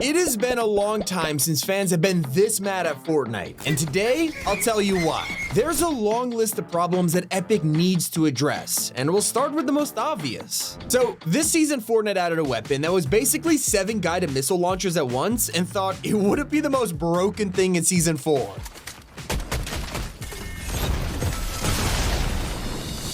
It has been a long time since fans have been this mad at Fortnite, and today, I'll tell you why. There's a long list of problems that Epic needs to address, and we'll start with the most obvious. So, this season Fortnite added a weapon that was basically 7 guided missile launchers at once and thought it wouldn't be the most broken thing in Season 4.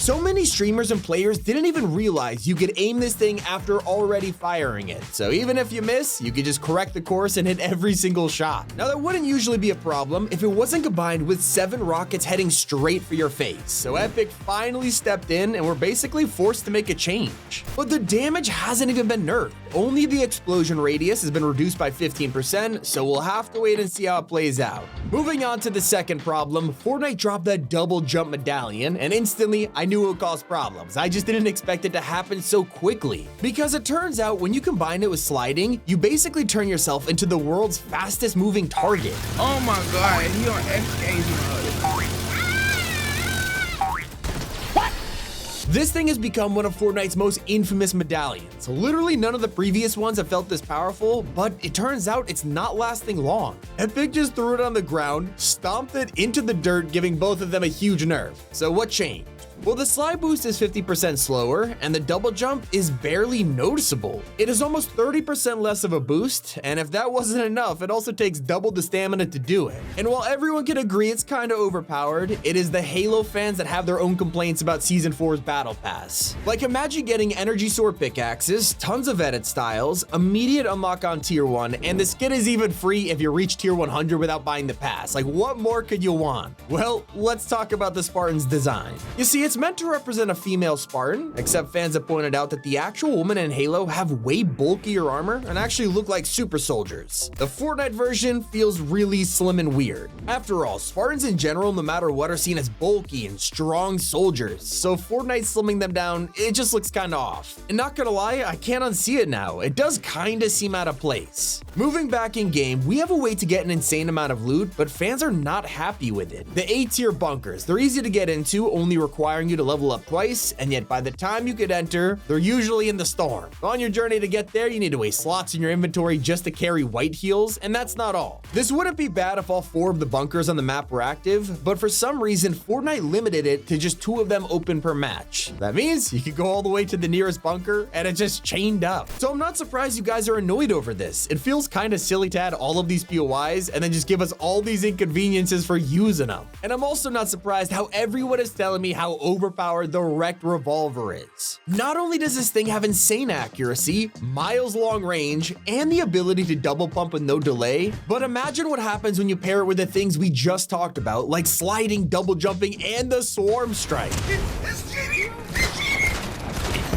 So many streamers and players didn't even realize you could aim this thing after already firing it. So even if you miss, you could just correct the course and hit every single shot. Now that wouldn't usually be a problem if it wasn't combined with 7 rockets heading straight for your face. So Epic finally stepped in and were basically forced to make a change. But the damage hasn't even been nerfed. Only the explosion radius has been reduced by 15%, so we'll have to wait and see how it plays out. Moving on to the second problem, Fortnite dropped that double jump medallion, and instantly I knew it would cause problems. I just didn't expect it to happen so quickly. Because it turns out when you combine it with sliding, you basically turn yourself into the world's fastest moving target. Oh my god, he on X-Games mode. This thing has become one of Fortnite's most infamous medallions. Literally none of the previous ones have felt this powerful, but it turns out it's not lasting long. Epic just threw it on the ground, stomped it into the dirt, giving both of them a huge nerf. So what changed? Well, the slide boost is 50% slower, and the double jump is barely noticeable. It is almost 30% less of a boost, and if that wasn't enough, it also takes double the stamina to do it. And while everyone can agree it's kinda overpowered, it is the Halo fans that have their own complaints about Season 4's Battle Pass. Like, imagine getting energy sword pickaxes, tons of edit styles, immediate unlock on Tier 1, and the skin is even free if you reach Tier 100 without buying the pass. Like, what more could you want? Well, let's talk about the Spartan's design. You see, it's meant to represent a female Spartan, except fans have pointed out that the actual women in Halo have way bulkier armor and actually look like super soldiers. The Fortnite version feels really slim and weird. After all, Spartans in general, no matter what, are seen as bulky and strong soldiers, so Fortnite slimming them down, it just looks kinda off. And not gonna lie, I can't unsee it now. It does kinda seem out of place. Moving back in game, we have a way to get an insane amount of loot, but fans are not happy with it. The A-tier bunkers, they're easy to get into, only requiring you to level up twice, and yet by the time you could enter, they're usually in the storm. On your journey to get there, you need to waste slots in your inventory just to carry white heals, and that's not all. This wouldn't be bad if all 4 of the bunkers on the map were active, but for some reason, Fortnite limited it to just 2 of them open per match. That means you could go all the way to the nearest bunker, and it's just chained up. So I'm not surprised you guys are annoyed over this. It feels kinda silly to add all of these POIs and then just give us all these inconveniences for using them. And I'm also not surprised how everyone is telling me how overpowered the wrecked revolver is. Not only does this thing have insane accuracy, miles long range, and the ability to double pump with no delay, but imagine what happens when you pair it with the things we just talked about, like sliding, double jumping, and the swarm strike.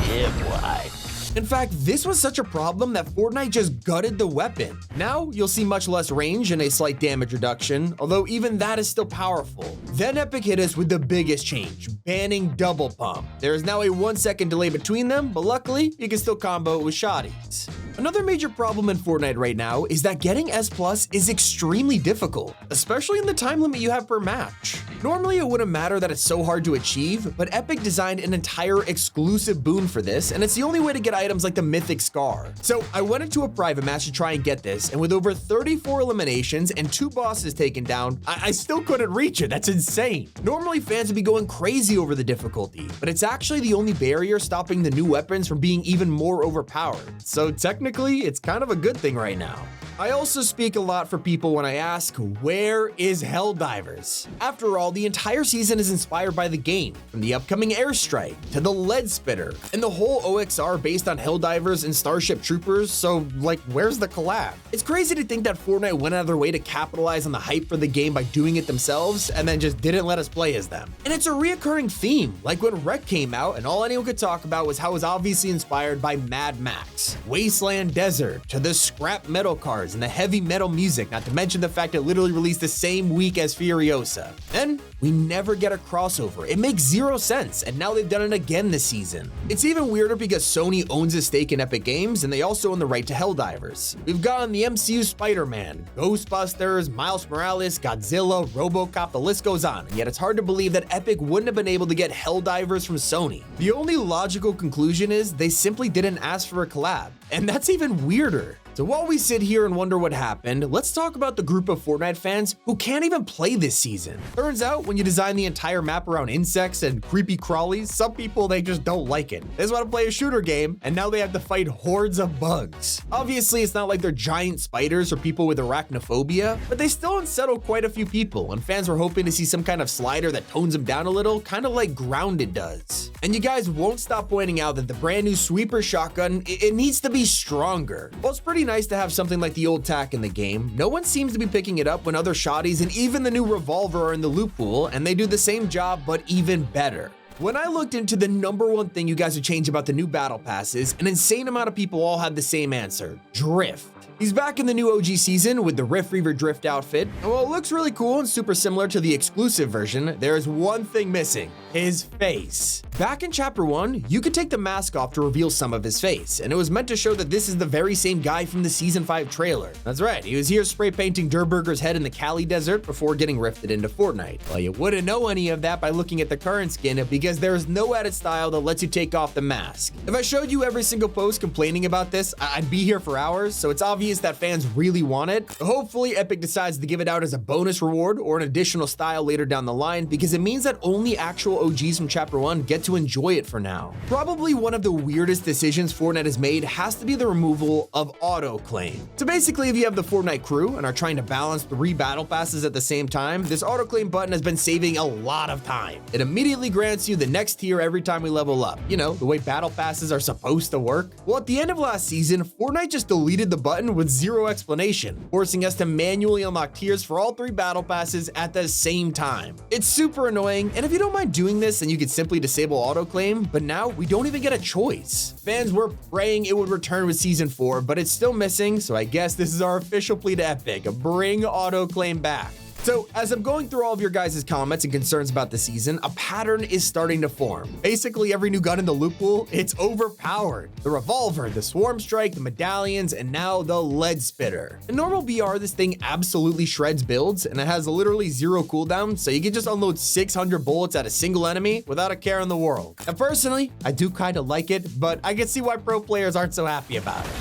Yeah, boy. In fact, this was such a problem that Fortnite just gutted the weapon. Now, you'll see much less range and a slight damage reduction, although even that is still powerful. Then Epic hit us with the biggest change, banning double pump. There is now a 1-second delay between them, but luckily, you can still combo it with shotties. Another major problem in Fortnite right now is that getting S+ is extremely difficult, especially in the time limit you have per match. Normally, it wouldn't matter that it's so hard to achieve, but Epic designed an entire exclusive boon for this, and it's the only way to get items like the Mythic Scar. So I went into a private match to try and get this, and with over 34 eliminations and 2 bosses taken down, I still couldn't reach it. That's insane. Normally, fans would be going crazy over the difficulty, but it's actually the only barrier stopping the new weapons from being even more overpowered. So technically, it's kind of a good thing right now. I also speak a lot for people when I ask, where is Helldivers? After all, the entire season is inspired by the game, from the upcoming airstrike to the lead spitter, and the whole OXR based on Helldivers and Starship Troopers, so like, where's the collab? It's crazy to think that Fortnite went out of their way to capitalize on the hype for the game by doing it themselves, and then just didn't let us play as them. And it's a reoccurring theme, like when Wreck came out and all anyone could talk about was how it was obviously inspired by Mad Max, Wasteland Desert, to the scrap metal cars and the heavy metal music, not to mention the fact it literally released the same week as Furiosa. Then we never get a crossover. It makes 0 sense, and now they've done it again this season. It's even weirder because Sony owns a stake in Epic Games, and they also own the right to Helldivers. We've gotten the MCU Spider-Man, Ghostbusters, Miles Morales, Godzilla, RoboCop, the list goes on, and yet it's hard to believe that Epic wouldn't have been able to get Helldivers from Sony. The only logical conclusion is they simply didn't ask for a collab, and that's even weirder. So while we sit here and wonder what happened, let's talk about the group of Fortnite fans who can't even play this season. Turns out when you design the entire map around insects and creepy crawlies, some people, they just don't like it. They just want to play a shooter game, and now they have to fight hordes of bugs. Obviously, it's not like they're giant spiders or people with arachnophobia, but they still unsettle quite a few people, and fans were hoping to see some kind of slider that tones them down a little, kind of like Grounded does. And you guys won't stop pointing out that the brand new sweeper shotgun, it needs to be stronger. Well, it's pretty nice to have something like the old tack in the game. No one seems to be picking it up when other shotties and even the new revolver are in the loot pool, and they do the same job but even better. When I looked into the #1 thing you guys would change about the new battle passes, an insane amount of people all had the same answer: drift. He's back in the new OG season with the Rift Reaver Drift outfit, and while it looks really cool and super similar to the exclusive version, there is one thing missing: his face. Back in Chapter 1, you could take the mask off to reveal some of his face, and it was meant to show that this is the very same guy from the Season 5 trailer. That's right, he was here spray painting Durburger's head in the Cali desert before getting rifted into Fortnite. Well, you wouldn't know any of that by looking at the current skin, because there is no edit style that lets you take off the mask. If I showed you every single post complaining about this, I'd be here for hours, so it's obvious that fans really want it. Hopefully Epic decides to give it out as a bonus reward or an additional style later down the line, because it means that only actual OGs from Chapter 1 get to enjoy it for now. Probably one of the weirdest decisions Fortnite has made has to be the removal of auto claim. So basically, if you have the Fortnite crew and are trying to balance 3 battle passes at the same time, this auto claim button has been saving a lot of time. It immediately grants you the next tier every time we level up. You know, the way battle passes are supposed to work. Well, at the end of last season, Fortnite just deleted the button with zero explanation, forcing us to manually unlock tiers for all 3 battle passes at the same time. It's super annoying, and if you don't mind doing this, then you could simply disable auto claim, but now we don't even get a choice. Fans were praying it would return with Season 4, but it's still missing, so I guess this is our official plea to Epic: bring auto claim back. So, as I'm going through all of your guys' comments and concerns about the season, a pattern is starting to form. Basically, every new gun in the loot pool, it's overpowered. The revolver, the swarm strike, the medallions, and now the lead spitter. In normal BR, this thing absolutely shreds builds, and it has literally 0 cooldown, so you can just unload 600 bullets at a single enemy without a care in the world. And personally, I do kind of like it, but I can see why pro players aren't so happy about it.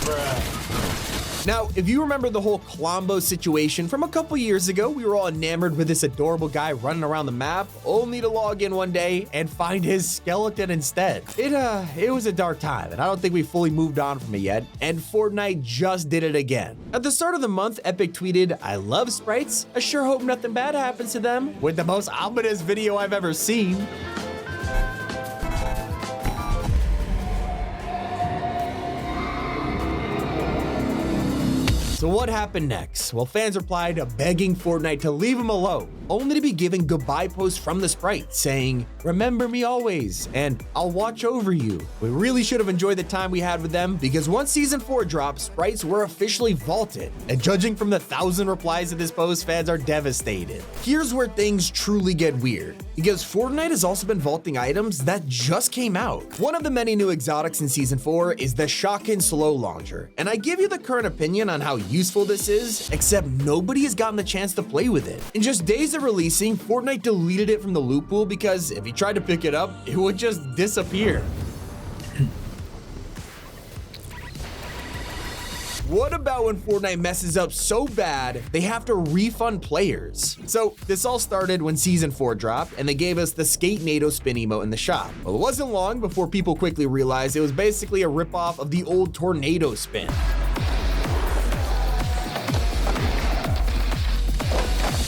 Bruh. Now, if you remember the whole Colombo situation from a couple years ago, we were all enamored with this adorable guy running around the map, only to log in one day and find his skeleton instead. It was a dark time, and I don't think we fully moved on from it yet, and Fortnite just did it again. At the start of the month, Epic tweeted, "I love sprites, I sure hope nothing bad happens to them," with the most ominous video I've ever seen. So what happened next? Well, fans replied begging Fortnite to leave him alone, only to be given goodbye posts from the sprite saying, "Remember me always," and "I'll watch over you." We really should have enjoyed the time we had with them, because once Season 4 dropped, sprites were officially vaulted. And judging from the 1,000 replies to this post, fans are devastated. Here's where things truly get weird, because Fortnite has also been vaulting items that just came out. One of the many new exotics in Season 4 is the Shotgun Slow Launcher, and I give you the current opinion on how useful this is, except nobody has gotten the chance to play with it. In just days of releasing, Fortnite deleted it from the loot pool because if you tried to pick it up, it would just disappear. What about when Fortnite messes up so bad, they have to refund players? So this all started when Season 4 dropped, and they gave us the Skate NATO spin emote in the shop. Well, it wasn't long before people quickly realized it was basically a ripoff of the old Tornado spin.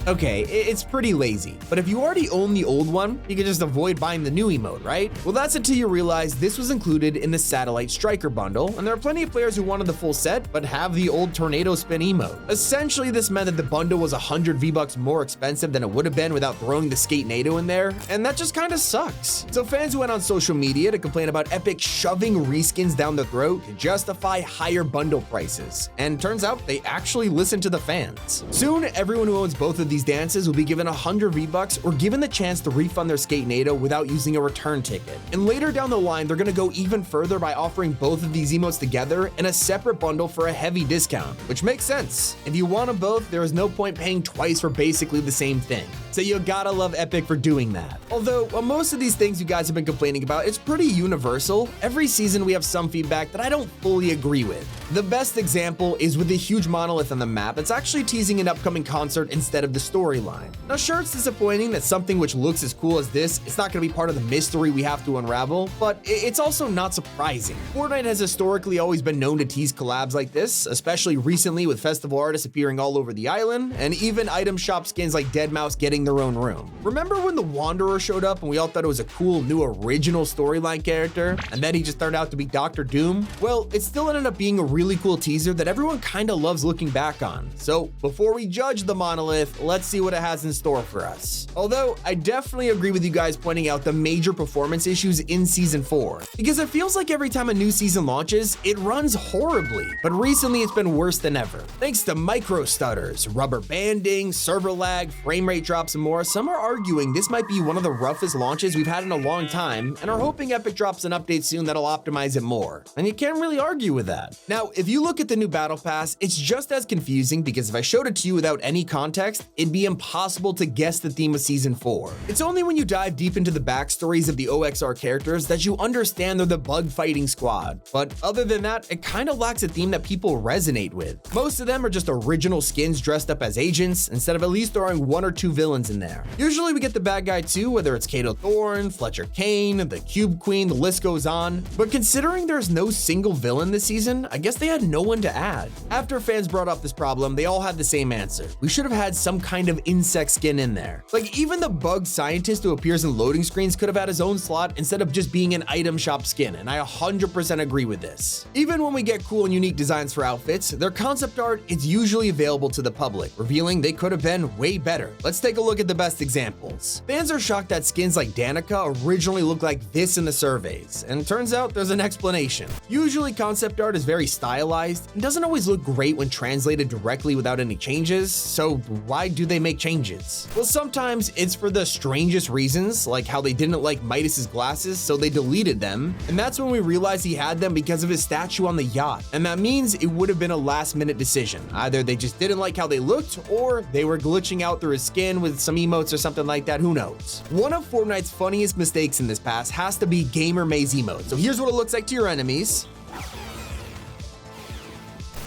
Okay, it's pretty lazy, but if you already own the old one, you can just avoid buying the new emote, right? Well, that's until you realize this was included in the Satellite Striker bundle, and there are plenty of players who wanted the full set, but have the old Tornado Spin emote. Essentially, this meant that the bundle was 100 V-Bucks more expensive than it would have been without throwing the Skate NATO in there, and that just kind of sucks. So fans went on social media to complain about Epic shoving reskins down the throat to justify higher bundle prices, and turns out they actually listened to the fans. Soon, everyone who owns both of of these dances will be given 100 V-Bucks or given the chance to refund their skate NATO without using a return ticket. And later down the line, they're gonna go even further by offering both of these emotes together in a separate bundle for a heavy discount, which makes sense. If you want them both, there is no point paying twice for basically the same thing. So you gotta love Epic for doing that. Although most of these things you guys have been complaining about, it's pretty universal. Every season we have some feedback that I don't fully agree with. The best example is with the huge monolith on the map that's actually teasing an upcoming concert instead of the storyline. Now sure, it's disappointing that something which looks as cool as this, it's not gonna be part of the mystery we have to unravel, but it's also not surprising. Fortnite has historically always been known to tease collabs like this, especially recently with festival artists appearing all over the island, and even item shop skins like Deadmau5 getting their own room. Remember when the Wanderer showed up and we all thought it was a cool new original storyline character, and then he just turned out to be Dr. Doom? Well, it still ended up being a really cool teaser that everyone kinda loves looking back on. So before we judge the monolith, let's see what it has in store for us. Although I definitely agree with you guys pointing out the major performance issues in season 4, because it feels like every time a new season launches, it runs horribly, but recently it's been worse than ever. Thanks to micro stutters, rubber banding, server lag, frame rate drops, and more, some are arguing this might be one of the roughest launches we've had in a long time, and are hoping Epic drops an update soon that'll optimize it more. And you can't really argue with that. Now, if you look at the new battle pass, it's just as confusing, because if I showed it to you without any context, it'd be impossible to guess the theme of season 4. It's only when you dive deep into the backstories of the OXR characters that you understand they're the bug fighting squad. But other than that, it kinda lacks a theme that people resonate with. Most of them are just original skins dressed up as agents, instead of at least throwing one or two villains in there. Usually we get the bad guy too, whether it's Kato Thorne, Fletcher Kane, the Cube Queen, the list goes on. But considering there's no single villain this season, I guess they had no one to add. After fans brought up this problem, they all had the same answer. We should have had some kind of insect skin in there. Like even the bug scientist who appears in loading screens could have had his own slot instead of just being an item shop skin, and I 100% agree with this. Even when we get cool and unique designs for outfits, their concept art is usually available to the public, revealing they could have been way better. Let's take a look at the best examples. Fans are shocked that skins like Danica originally looked like this in the surveys, and turns out there's an explanation. Usually concept art is very stylized and doesn't always look great when translated directly without any changes, so why do they make changes? Well, sometimes it's for the strangest reasons, like how they didn't like Midas's glasses, so they deleted them, and that's when we realized he had them because of his statue on the yacht, and that means it would have been a last-minute decision. Either they just didn't like how they looked, or they were glitching out through his skin with some emotes or something like that, who knows? One of Fortnite's funniest mistakes in this pass has to be Gamer Maze emote. So here's what it looks like to your enemies.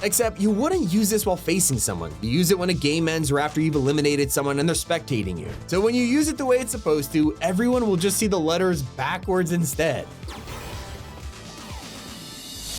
Except you wouldn't use this while facing someone. You use it when a game ends or after you've eliminated someone and they're spectating you. So when you use it the way it's supposed to, everyone will just see the letters backwards instead.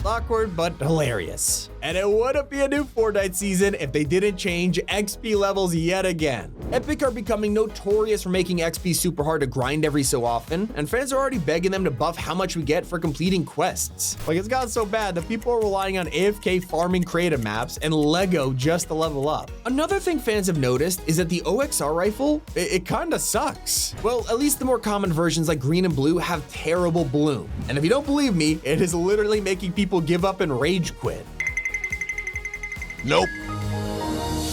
Awkward, but hilarious. And it wouldn't be a new Fortnite season if they didn't change XP levels yet again. Epic are becoming notorious for making XP super hard to grind every so often, and fans are already begging them to buff how much we get for completing quests. Like, it's gotten so bad that people are relying on AFK farming creative maps and Lego just to level up. Another thing fans have noticed is that the OXR rifle, it kinda sucks. Well, at least the more common versions like green and blue have terrible bloom. And if you don't believe me, it is literally making people give up and rage quit. Nope.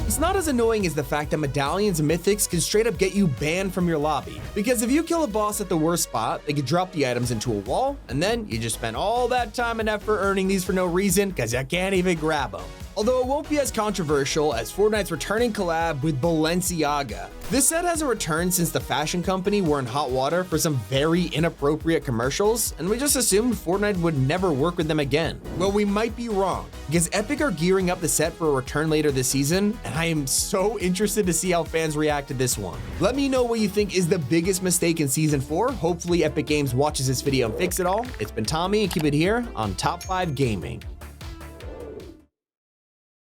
It's not as annoying as the fact that medallions and mythics can straight up get you banned from your lobby. Because if you kill a boss at the worst spot, they can drop the items into a wall, and then you just spend all that time and effort earning these for no reason because you can't even grab them. Although it won't be as controversial as Fortnite's returning collab with Balenciaga. This set hasn't returned since the fashion company were in hot water for some very inappropriate commercials, and we just assumed Fortnite would never work with them again. Well, we might be wrong, because Epic are gearing up the set for a return later this season, and I am so interested to see how fans react to this one. Let me know what you think is the biggest mistake in Season 4. Hopefully Epic Games watches this video and fix it all. It's been Tommy, and keep it here on Top 5 Gaming.